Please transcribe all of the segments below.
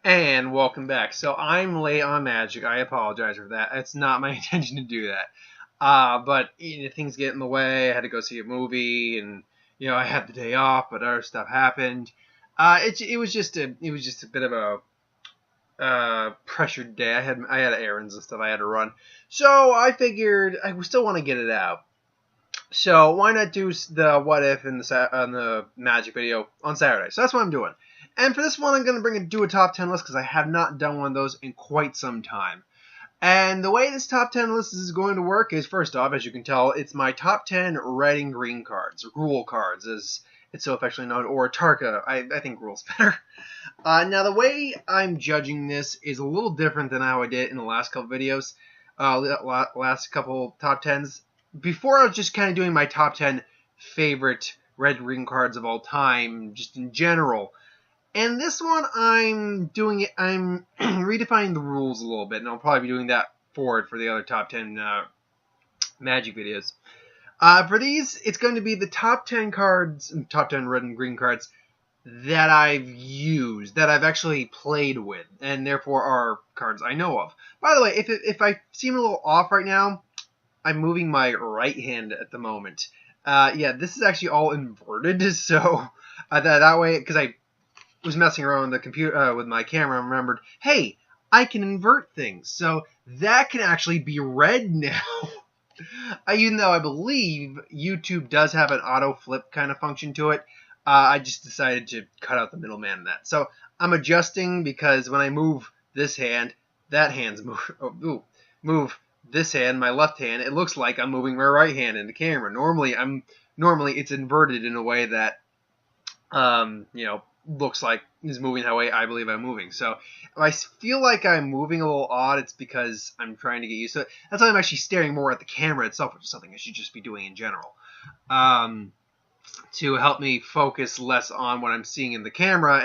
And welcome back. So I'm late on Magic. I apologize for that. It's not my intention to do that. But things get in the way. I had to go see a movie, and I had the day off, but other stuff happened. It was just a bit of a pressured day. I had errands and stuff I had to run, so I figured I still want to get it out. So why not do the what if in the Magic video on Saturday? So that's what I'm doing. And for this one, I'm going to do a top 10 list because I have not done one of those in quite some time. And the way this top 10 list is going to work is, first off, as you can tell, it's my top 10 red and green cards, or Gruul cards, as it's so affectionately known, or Tarka. I think Gruul's better. Now, the way I'm judging this is a little different than how I did in the last couple videos, last couple top 10s. Before, I was just kind of doing my top 10 favorite red-green cards of all time, just in general. And this one, I'm redefining the rules a little bit, and I'll probably be doing that for the other top 10 Magic videos. For these, it's going to be the top 10 cards, top 10 red and green cards that I've used, that I've actually played with, and therefore are cards I know of. By the way, if I seem a little off right now, I'm moving my right hand at the moment. Yeah, this is actually all inverted, so that way, because I was messing around with the computer with my camera and remembered, hey, I can invert things, so that can actually be red now. Even though I believe YouTube does have an auto flip kind of function to it, I just decided to cut out the middleman in that. So I'm adjusting because when I move this hand, that hand's move this hand, my left hand, it looks like I'm moving my right hand in the camera. Normally it's inverted in a way that looks like is moving that way I believe I'm moving. So if I feel like I'm moving a little odd, it's because I'm trying to get used to it. That's why I'm actually staring more at the camera itself, which is something I should just be doing in general. To help me focus less on what I'm seeing in the camera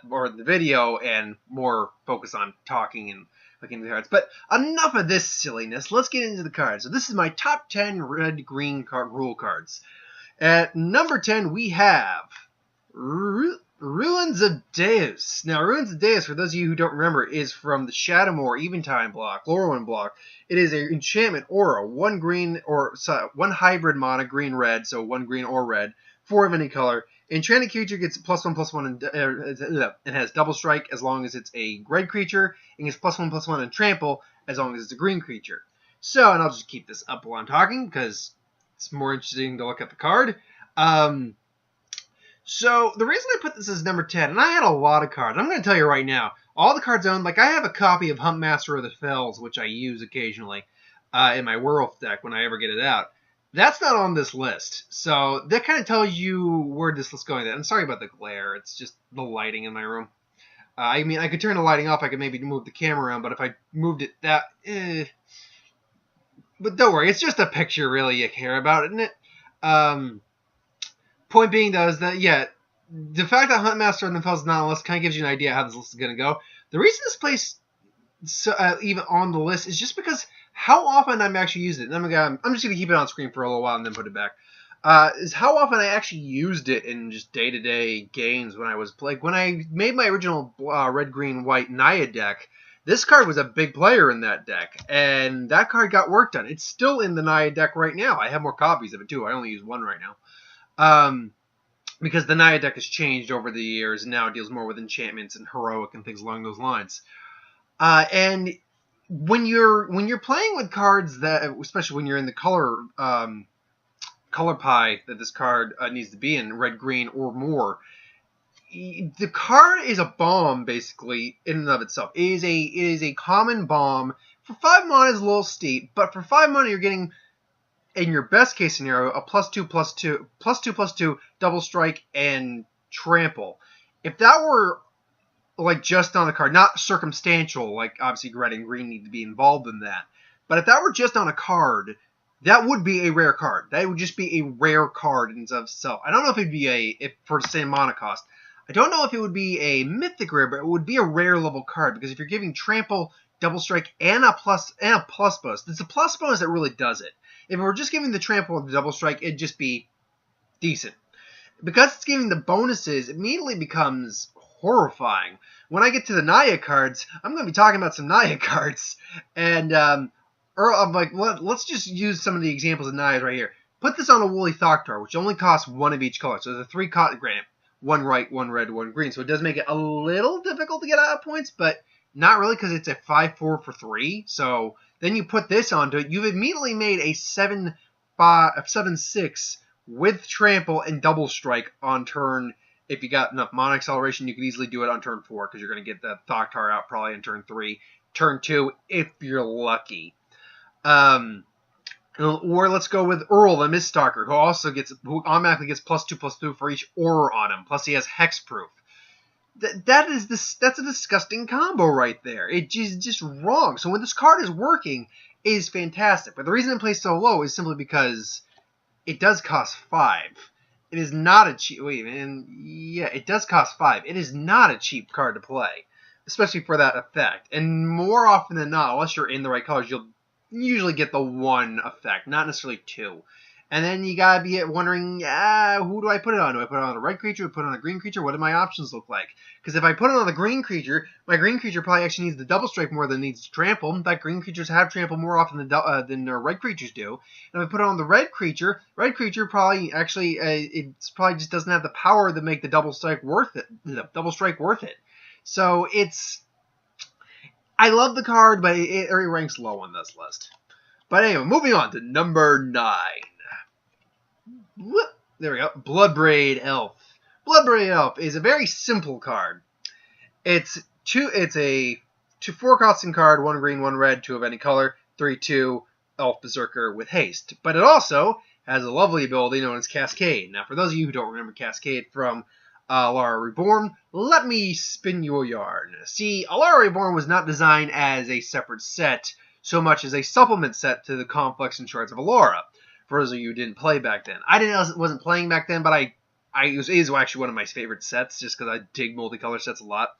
or the video, and more focus on talking and looking at the cards. But enough of this silliness. Let's get into the cards. So this is my top 10 red-green Gruul cards. At number 10, we have Ruins of Deus. Now, Ruins of Deus, for those of you who don't remember, is from the Shadowmoor Eventide block, Lorwyn block. It is an enchantment aura, one hybrid mana, green-red, so one green or red, 4 of any color. Enchanted creature gets +1/+1 and has double strike as long as it's a red creature, and gets +1/+1 and trample as long as it's a green creature. So, and I'll just keep this up while I'm talking because it's more interesting to look at the card. So, the reason I put this as number 10, and I had a lot of cards. I'm going to tell you right now, all the cards owned, like I have a copy of Huntmaster of the Fells, which I use occasionally in my Werewolf deck when I ever get it out. That's not on this list. So, that kind of tells you where this list is going. I'm sorry about the glare. It's just the lighting in my room. I mean, I could turn the lighting off. I could maybe move the camera around, but if I moved it But don't worry, it's just a picture really you care about, isn't it? Point being, though, is that, yeah, the fact that Huntmaster of the Fells is not on the list kind of gives you an idea how this list is going to go. The reason this place even on the list is just because how often I'm actually using it. And I'm just going to keep it on screen for a little while and then put it back. Is how often I actually used it in just day-to-day games when I was playing. When I made my original red, green, white Naya deck, this card was a big player in that deck, and that card got work done. It's still in the Naya deck right now. I have more copies of it, too. I only use one right now. Because the Naya deck has changed over the years, and now it deals more with enchantments and heroic and things along those lines. And when you're playing with cards that, especially when you're in the color pie that this card needs to be in, red, green, or more, the card is a bomb basically in and of itself. It is a common bomb. For 5 mana is a little steep, but for 5 mana you're getting, in your best case scenario, a +2/+2 double strike and trample. If that were like just on the card, not circumstantial, like obviously red and green need to be involved in that, but if that were just on a card, that would be a rare card. That would just be a rare card in and of itself. I don't know if it'd be for the same mana cost. I don't know if it would be a mythic rare, but it would be a rare level card, because if you're giving trample, double strike, and a plus bonus, it's a plus bonus that really does it. If we're just giving the trample and the double strike, it'd just be decent. Because it's giving the bonuses, it immediately becomes horrifying. When I get to the Naya cards, I'm going to be talking about some Naya cards. And I'm like, let's just use some of the examples of Nayas right here. Put this on a Woolly Thoktar, which only costs one of each color. So there's a 3 granite. 1 white, 1 red, 1 green. So it does make it a little difficult to get out of points, but not really because it's a 5-4 for 3. So then you put this onto it. You've immediately made a 7-6 with trample and double strike on turn. If you got enough mana acceleration, you could easily do it on turn 4 because you're going to get the Thoktar out probably in turn 3. Turn 2, if you're lucky. Or let's go with Earl, the Miststalker, who automatically gets +2/+2 for each aura on him. Plus he has hexproof. That's a disgusting combo right there. It is just wrong. So when this card is working, it is fantastic. But the reason it plays so low is simply because it does cost 5. It is not a cheap. It does cost 5. It is not a cheap card to play, especially for that effect. And more often than not, unless you're in the right colors, you'll usually get the 1 effect, not necessarily 2. And then you gotta be wondering, who do I put it on? Do I put it on a red creature? Do I put it on a green creature? What do my options look like? Because if I put it on the green creature, my green creature probably actually needs the double strike more than it needs to trample. In fact, green creatures have trample more often than red creatures do. And if I put it on the red creature probably actually it probably just doesn't have the power to make the double strike worth it. So I love the card, but it ranks low on this list. But anyway, moving on to number 9. There we go. Bloodbraid Elf. Bloodbraid Elf is a very simple card. It's a 4 costing card, 1 green, 1 red, 2 of any color, 3/2 Elf Berserker with haste. But it also has a lovely ability known as Cascade. Now, for those of you who don't remember Cascade from Alara Reborn, let me spin you a yarn. See, Alara Reborn was not designed as a separate set so much as a supplement set to the Complex and Shards of Alara. For those of you who didn't play back then. I wasn't playing back then, but it is actually one of my favorite sets, just because I dig multicolor sets a lot.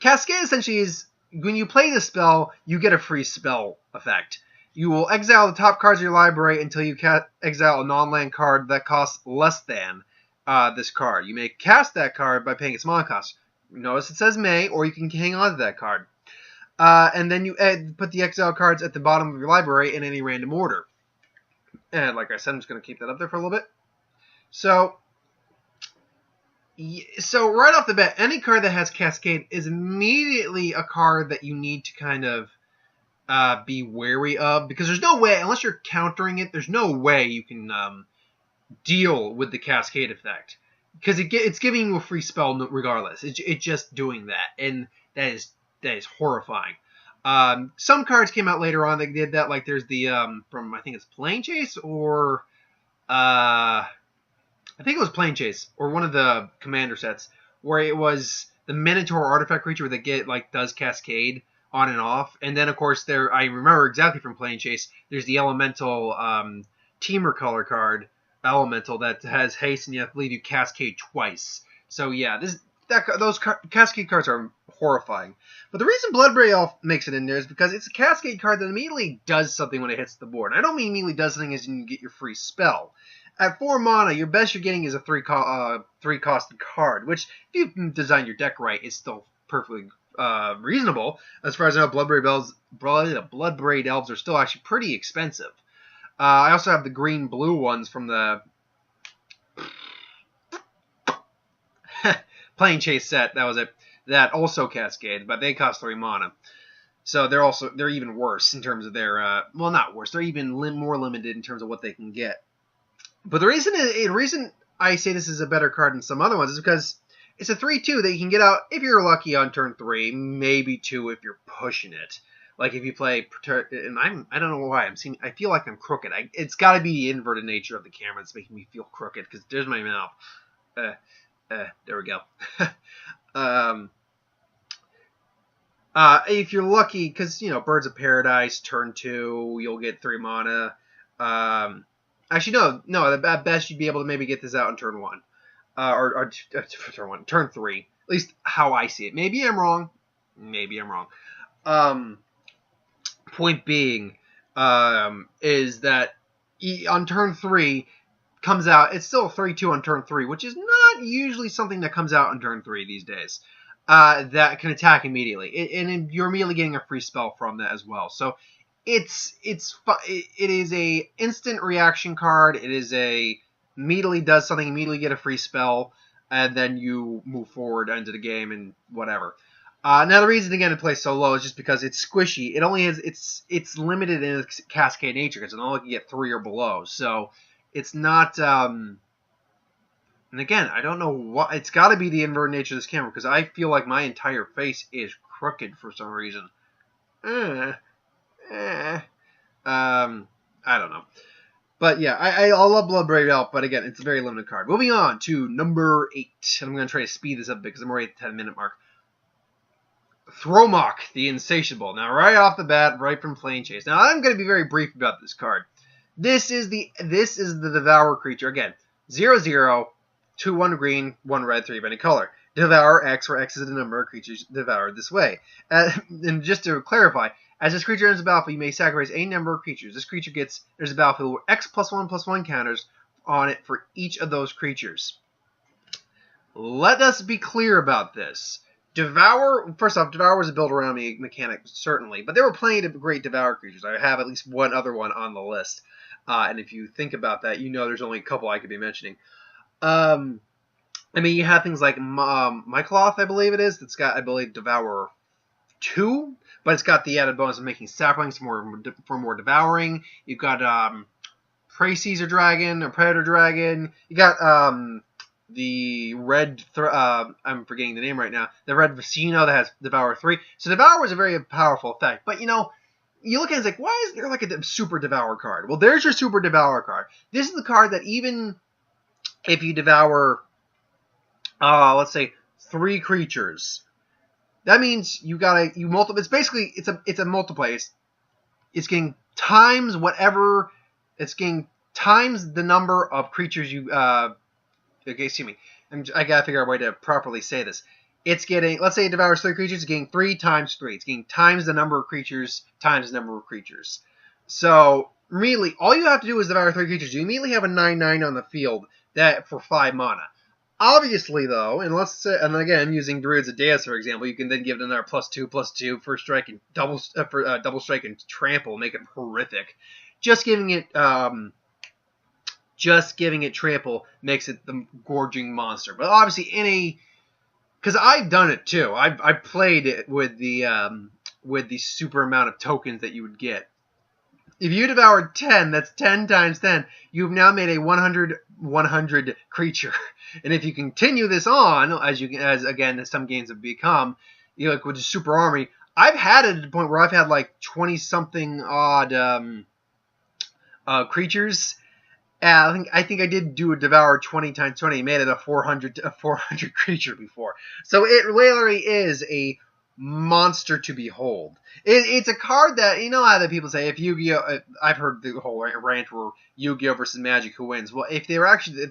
Cascade essentially is, when you play this spell, you get a free spell effect. You will exile the top cards of your library until you exile a non-land card that costs less than this card. You may cast that card by paying its mana cost. Notice it says may, or you can hang on to that card. And then you put the exile cards at the bottom of your library in any random order. And like I said, I'm just going to keep that up there for a little bit. So right off the bat, any card that has Cascade is immediately a card that you need to kind of be wary of. Because there's no way, unless you're countering it, there's no way you can deal with the Cascade effect. Because it's giving you a free spell regardless. It's just doing that. And that is horrifying. Some cards came out later on that did that, like there's the, from, I think it's Plane Chase, or, I think it was Plane Chase, or one of the commander sets, where it was the Minotaur artifact creature that does Cascade on and off, and then, of course, I remember exactly from Plane Chase, there's the Elemental, Teamer color card, Elemental, that has haste, and you have to leave you Cascade twice. So, yeah, those Cascade cards are horrifying. But the reason Bloodbraid Elf makes it in there is because it's a Cascade card that immediately does something when it hits the board. And I don't mean immediately does something as you get your free spell. At 4 mana, your best you're getting is a 3-costed card, which, if you've designed your deck right, is still perfectly reasonable. As far as I know, Bloodbraid Elves are still actually pretty expensive. I also have the green-blue ones from the Plane Chase set. That was it. That also Cascade, but they cost 3 mana. So they're even worse in terms of their, well, not worse. They're even more limited in terms of what they can get. But the reason I say this is a better card than some other ones is because it's a 3/2 that you can get out if you're lucky on turn 3, maybe 2 if you're pushing it. Like if you play, and I don't know why I feel like I'm crooked. It's got to be the inverted nature of the camera that's making me feel crooked, because there's my mouth. There we go. If you're lucky, because, Birds of Paradise, turn 2, you'll get 3 mana. Actually, no, at best you'd be able to maybe get this out in turn 1. Turn 3. At least how I see it. Maybe I'm wrong. Point being, is that on turn 3, comes out, it's still a 3/2 on turn 3, which is not usually something that comes out on turn 3 these days. that can attack immediately, and you're immediately getting a free spell from that as well. So it is a instant reaction card. It is immediately does something, immediately get a free spell, and then you move forward into the game and whatever. Now the reason again it plays so low is just because it's squishy. It only has it's limited in its cascade nature because it only can get 3 or below. So it's not. And again, I don't know what it's got to be the inverted nature of this camera because I feel like my entire face is crooked for some reason. I don't know. But yeah, I love Bloodbraid Elf, but again, it's a very limited card. Moving on to number 8. I'm going to try to speed this up a bit because I'm already at the 10-minute mark. Thromok, the Insatiable. Now, right off the bat, right from Plane Chase. Now, I'm going to be very brief about this card. This is the Devourer creature. Again, 0/0, 2/1 green, 1 red, 3 of any color. Devour X, where X is the number of creatures devoured this way. And just to clarify, as this creature enters the battlefield, you may sacrifice any number of creatures. This creature there's a battlefield where X +1/+1 counters on it for each of those creatures. Let us be clear about this. First off, Devour was a build around me mechanic, certainly, but there were plenty of great Devour creatures. I have at least one other one on the list. And if you think about that, you know there's only a couple I could be mentioning. I mean, you have things like Mycoloth, I believe it is. That's got, I believe, Devour 2, but it's got the added bonus of making saplings for more devouring. You've got Prey Caesar Dragon, or Predator Dragon. You got the red, I'm forgetting the name right now, the red Vicino that has Devour 3. So Devour was a very powerful effect, but you know, you look at it and it's like, why is there like a super Devour card? Well, there's your super Devour card. This is the card that even if you devour, let's say 3 creatures, that means you multiply. It's basically it's a multiplier. It's getting times whatever. It's getting times the number of creatures you. Okay, excuse me. I gotta figure out a way to properly say this. It's getting, let's say it devours 3 creatures. It's getting 3 times 3. It's getting times the number of creatures times the number of creatures. So really, all you have to do is devour 3 creatures. You immediately have a 9/9 on the field that for 5 mana. Obviously, though, and again, using Druids of Deus, for example, you can then give it another +2/+2 for strike and double strike and trample, make it horrific. Just giving it trample makes it the gorging monster. But obviously, because I've done it too. I've played it with the super amount of tokens that you would get. If you devoured 10, that's 10 times 10. You've now made a 100 creature. And if you continue this on, as again some games have become, like with the super army, I've had it at the point where I've had like 20-something odd creatures. I think I did do a devour 20 times 20. Made it a 400 creature before. So it literally is a monster to behold. It's a card that, you know how that people say, if Yu-Gi-Oh! I've heard the whole rant where Yu-Gi-Oh! Versus Magic, who wins? Well, if the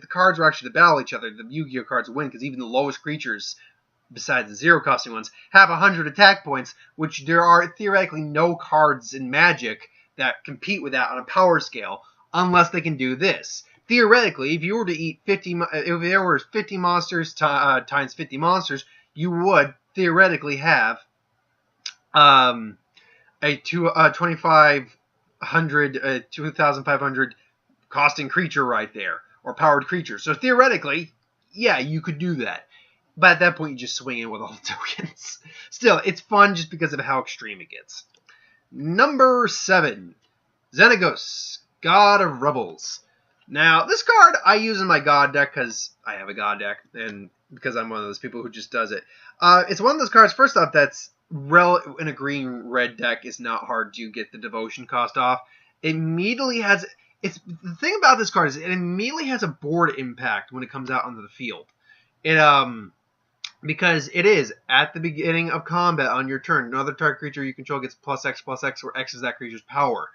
cards were actually to battle each other, the Yu-Gi-Oh! Cards win, because even the lowest creatures, besides the 0-costing ones, have 100 attack points, which there are theoretically no cards in Magic that compete with that on a power scale, unless they can do this. Theoretically, if you were to eat if there were 50 monsters times 50 monsters, you would theoretically have a 2,500 costing creature right there, or powered creature. So theoretically, yeah, you could do that. But at that point, you just swing in with all the tokens. Still, it's fun just because of how extreme it gets. Number 7, Xenagos, God of Rebels. Now, this card I use in my God deck because I have a God deck, and because I'm one of those people who just does it. It's one of those cards, first off, that's in a green-red deck is not hard to get the devotion cost off. It immediately has... the thing about this card is it immediately has a board impact when it comes out onto the field. Because it is, at the beginning of combat on your turn, another target creature you control gets +X, where X is that creature's power.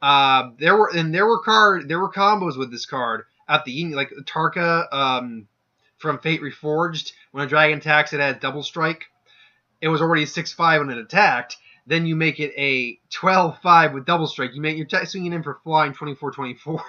There were combos with this card at the like Tarka from Fate Reforged. When a dragon attacks, it had double strike. It was already 6/5 when it attacked. Then you make it a 12/5 with double strike. You're swinging in for flying 24/24.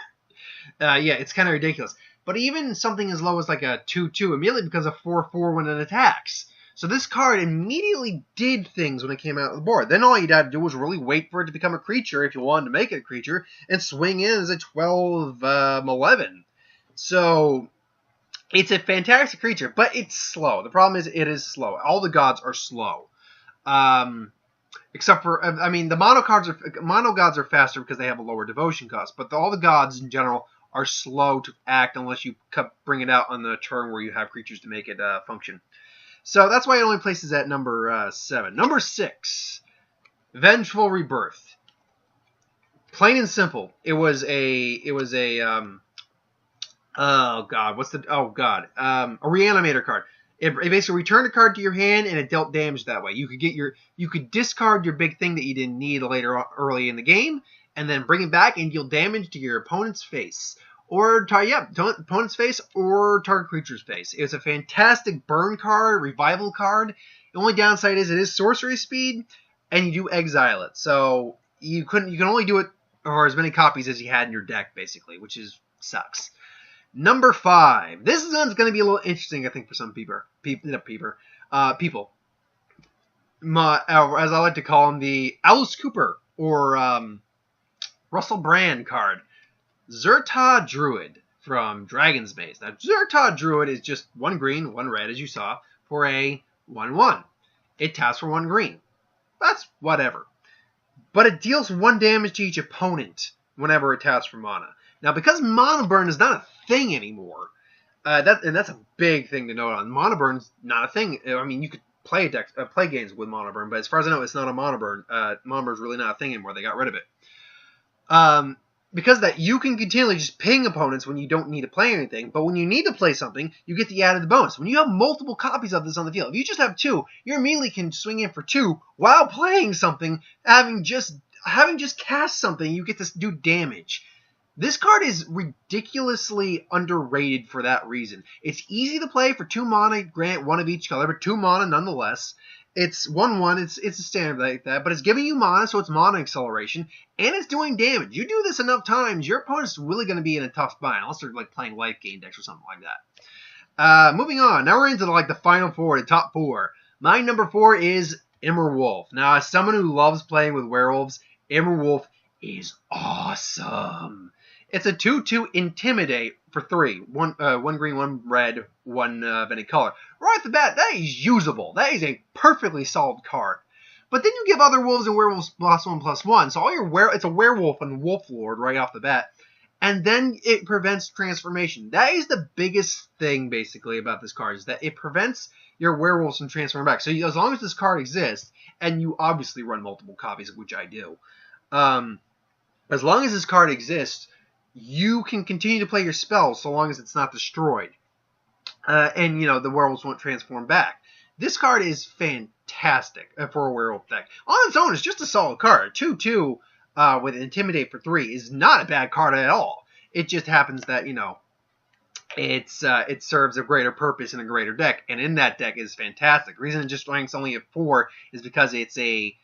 Yeah, it's kind of ridiculous. But even something as low as like a 2/2 immediately becomes a 4/4 when it attacks. So this card immediately did things when it came out of the board. Then all you had to do was really wait for it to become a creature if you wanted to make it a creature, and swing in as a 12/11. So it's a fantastic creature, but it's slow. The problem is it is slow. All the gods are slow. Except for, I mean, the mono gods are faster because they have a lower devotion cost, but all the gods in general are slow to act unless you bring it out on the turn where you have creatures to make it function. So that's why it only places at number 7. Number 6, Vengeful Rebirth. Plain and simple. It was a a reanimator card. It basically returned a card to your hand and it dealt damage that way. You could discard your big thing that you didn't need early in the game, and then bring it back and deal damage to your opponent's face. Opponent's face or target creature's face. It was a fantastic burn card, revival card. The only downside is it is sorcery speed, and you do exile it. So you can only do it or as many copies as you had in your deck, basically, which sucks. Number 5. This one's going to be a little interesting, I think, for some people. As I like to call him, the Alice Cooper or Russell Brand card. Zerta Druid from Dragon's Maze. Now, Zerta Druid is just 1 green, 1 red, as you saw, for a 1/1. It taps for 1 green. That's whatever. But it deals 1 damage to each opponent whenever it taps for mana. Now, because Mana Burn is not a thing anymore, that's a big thing to note on. Mana Burn's not a thing. I mean, you could play games with Mana Burn, but as far as I know, it's not a Mana Burn. Mana Burn's really not a thing anymore. They got rid of it. Because of that, you can continually just ping opponents when you don't need to play anything, but when you need to play something, you get the added bonus. When you have multiple copies of this on the field, if you just have 2, you immediately can swing in for 2 while playing something, having just cast something, you get to do damage. This card is ridiculously underrated for that reason. It's easy to play for 2 mana, grant 1 of each color, but 2 mana nonetheless. It's 1/1, it's a standard like that, but it's giving you mana, so it's mana acceleration, and it's doing damage. You do this enough times, your opponent's really going to be in a tough bind, unless they're like playing life gain decks or something like that. Moving on, now we're into the final 4, the top 4. My number 4 is Immerwolf. Now, as someone who loves playing with werewolves, Immerwolf is awesome. It's a 2/2 Intimidate for 3. 1 green, 1 red, 1 of any color. Right off the bat, that is usable. That is a perfectly solid card. But then you give other wolves and werewolves +1/+1. So it's a werewolf and wolf lord right off the bat. And then it prevents transformation. That is the biggest thing, basically, about this card, is that it prevents your werewolves from transforming back. So as long as this card exists, and you obviously run multiple copies, which I do, as long as this card exists, you can continue to play your spells so long as it's not destroyed. And, the werewolves won't transform back. This card is fantastic for a werewolf deck. On its own, it's just a solid card. 2/2 with Intimidate for 3 is not a bad card at all. It just happens that, it serves a greater purpose in a greater deck. And in that deck is fantastic. The reason it just ranks only at 4 is because it's a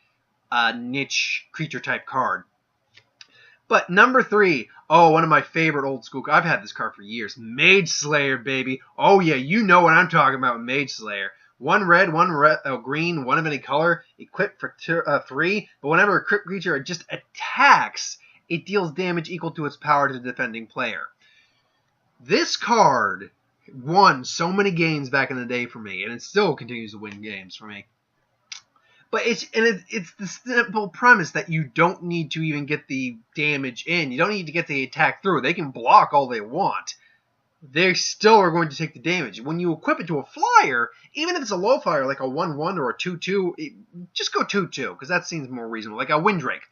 niche creature type card. But number 3, one of my favorite old school, I've had this card for years, Mage Slayer, baby. Oh yeah, you know what I'm talking about with Mage Slayer. 1 red, 1 green, 1 of any color, equipped for 3, but whenever a crit creature just attacks, it deals damage equal to its power to the defending player. This card won so many games back in the day for me, and it still continues to win games for me. But it's the simple premise that you don't need to even get the damage in. You don't need to get the attack through. They can block all they want. They still are going to take the damage. When you equip it to a flyer, even if it's a low flyer, like a 1/1 or a 2/2, just go 2/2, because that seems more reasonable. Like a Windrake.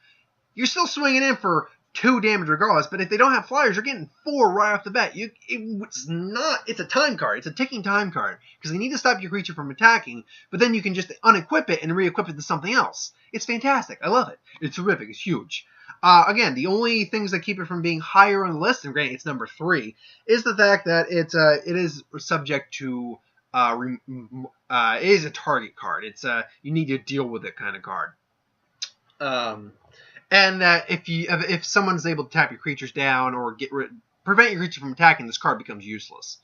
You're still swinging in for 2 damage regardless, but if they don't have flyers, you're getting 4 right off the bat. It's a time card. It's a ticking time card, because they need to stop your creature from attacking, but then you can just unequip it and re-equip it to something else. It's fantastic. I love it. It's terrific. It's huge. Again, the only things that keep it from being higher on the list, and granted it's number 3, is the fact that it is subject to it is a target card. It's you need to deal with it kind of card. And that if someone's able to tap your creatures down or prevent your creature from attacking, this card becomes useless.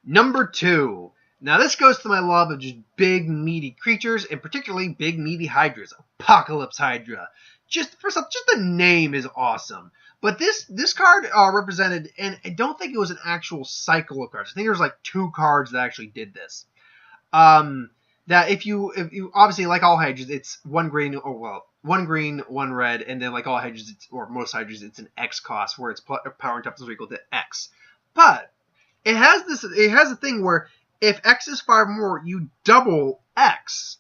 Number 2. Now this goes to my love of just big, meaty creatures, and particularly big, meaty hydras. Apocalypse Hydra. Just the name is awesome. But this card represented, and I don't think it was an actual cycle of cards. I think there was like 2 cards that actually did this. That if you obviously, like all hydras, it's 1 green, or well, 1 green, 1 red, and then like all hydras, or most hydras, it's an X cost where its power and toughness is equal to X. But it has a thing where if X is 5 more, you double X.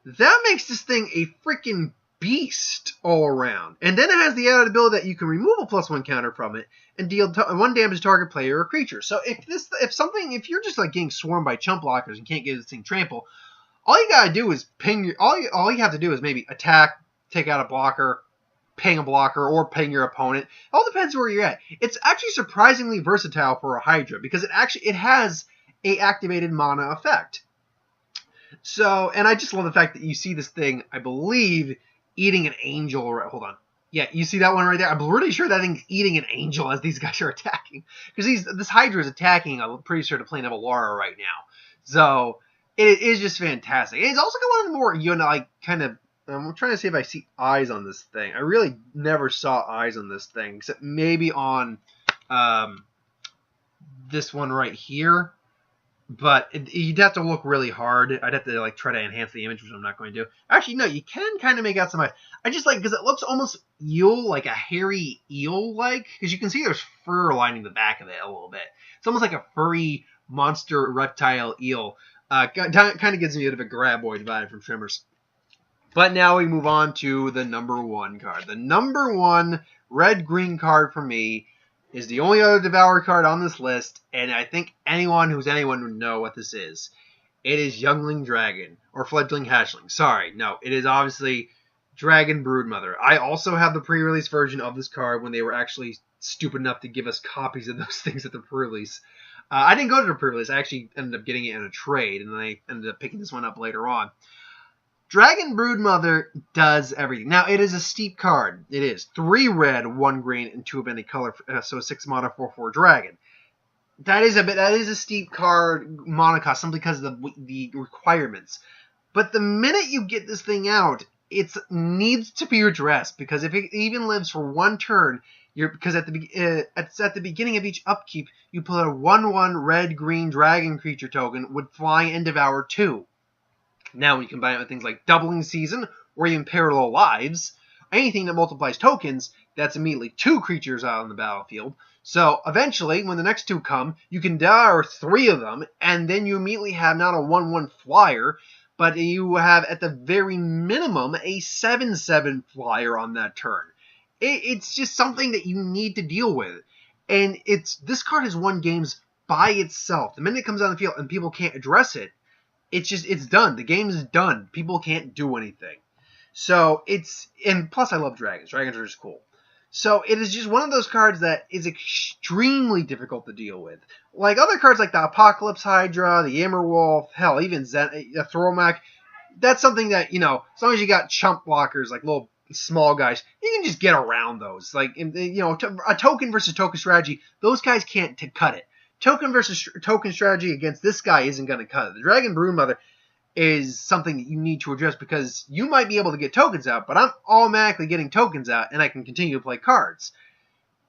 That makes this thing a freaking beast all around. And then it has the added ability that you can remove a +1 counter from it and deal 1 damage to target player or creature. So if you're just like getting swarmed by chump blockers and can't get this thing trample, all you gotta do is ping all you have to do is maybe attack, take out a blocker, ping a blocker, or ping your opponent. It all depends where you're at. It's actually surprisingly versatile for a Hydra because it has a activated mana effect. So, and I just love the fact that you see this thing, I believe, eating an angel. Hold on. Yeah, you see that one right there? I'm pretty sure that thing's eating an angel as these guys are attacking. Because this Hydra is attacking, I'm pretty sure, the plane of Alara right now. So, it is just fantastic. And it's also got one of the more, like, kind of, I'm trying to see if I see eyes on this thing. I really never saw eyes on this thing, except maybe on this one right here. But you'd have to look really hard. I'd have to like try to enhance the image, which I'm not going to do. Actually, no, you can kind of make out some eyes. I just like, because it looks almost eel, like a hairy eel-like. Because you can see there's fur lining the back of it a little bit. It's almost like a furry monster reptile eel. Kind of gives me a bit of a graboid vibe from Trimmers. But now we move on to the number 1 card. The number 1 red-green card for me is the only other Devourer card on this list, and I think anyone would know what this is. It is Youngling Dragon, or Fledgling Hatchling. Sorry, no, it is obviously Dragon Broodmother. I also have the pre-release version of this card when they were actually stupid enough to give us copies of those things at the pre-release. I didn't go to the pre-release, I actually ended up getting it in a trade, and then I ended up picking this one up later on. Dragon Broodmother does everything. Now, it is a steep card. It is 3 red, 1 green, and 2 of any color, so 6 mana, 4/4 dragon. That is a steep card mana cost simply because of the requirements. But the minute you get this thing out, it needs to be addressed, because if it even lives for 1 turn, because at the beginning of each upkeep, you put a 1/1 red-green dragon creature token with flying and devour 2. Now, when you combine it with things like Doubling Season, or even Parallel Lives, anything that multiplies tokens, that's immediately 2 creatures out on the battlefield. So, eventually, when the next 2 come, you can devour 3 of them, and then you immediately have not a 1/1 flyer, but you have, at the very minimum, a 7/7 flyer on that turn. It's just something that you need to deal with. And this card has won games by itself. The minute it comes on the field and people can't address it, it's done. The game is done. People can't do anything. So and plus I love dragons. Dragons are just cool. So it is just one of those cards that is extremely difficult to deal with. Like other cards like the Apocalypse Hydra, the Yammerwolf, hell, even Thromac, that's something that, as long as you got chump blockers, like little small guys, you can just get around those. Like, a token versus token strategy, those guys can't cut it. Token versus token strategy against this guy isn't going to cut it. The Dragon Broodmother is something that you need to address because you might be able to get tokens out, but I'm automatically getting tokens out and I can continue to play cards.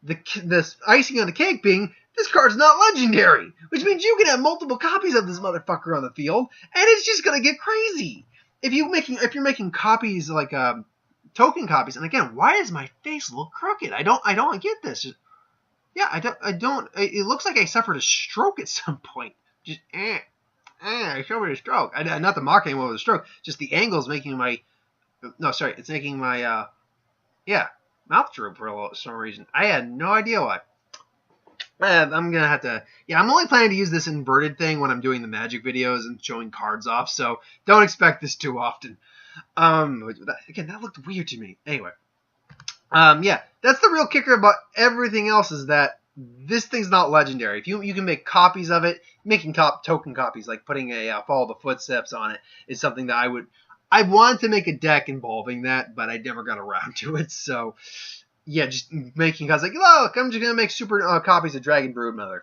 The icing on the cake being, this card's not legendary, which means you can have multiple copies of this motherfucker on the field, and it's just going to get crazy. If you're making copies like token copies, and again, why does my face look crooked? I don't get this. Yeah, I don't. It looks like I suffered a stroke at some point. Just, I suffered a stroke. Not the mock anyone with a stroke. Just the angle's making my, it's making my, mouth droop for some reason. I had no idea why. I'm going to have to, I'm only planning to use this inverted thing when I'm doing the Magic videos and showing cards off, so don't expect this too often. Again, that looked weird to me. Anyway. That's the real kicker about everything else is that this thing's not legendary. If you can make copies of it, making token copies, like putting a Follow the Footsteps on it, is something that I wanted to make a deck involving that, but I never got around to it. So, just making cards like, look, I'm just going to make super copies of Dragon Broodmother.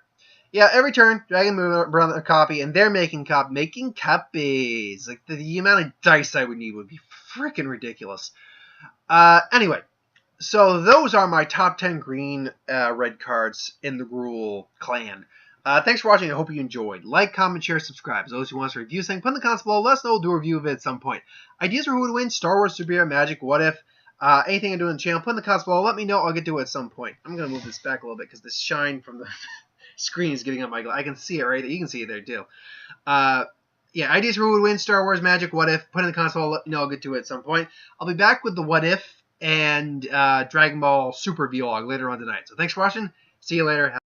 Yeah, every turn, Dragon move around a copy, and they're making copies. Like, the amount of dice I would need would be freaking ridiculous. Anyway, so those are my top 10 green red cards in the Gruul clan. Thanks for watching. I hope you enjoyed. Like, comment, share, subscribe. As those who want us to review something, put in the comments below. Let us know. We'll do a review of it at some point. Ideas for who would win? Star Wars, Superhero, Magic, What If? Anything I do on the channel, put in the comments below. Let me know. I'll get to it at some point. I'm going to move this back a little bit because the shine from the screen is getting on my glass. I can see it right there. You can see it there too. Yeah, ideas for who would win? Star Wars, Magic, What If? Put in the comments below. Let me know. I'll get to it at some point. I'll be back with the What If and Dragon Ball Super vlog later on tonight. So thanks for watching. See you later.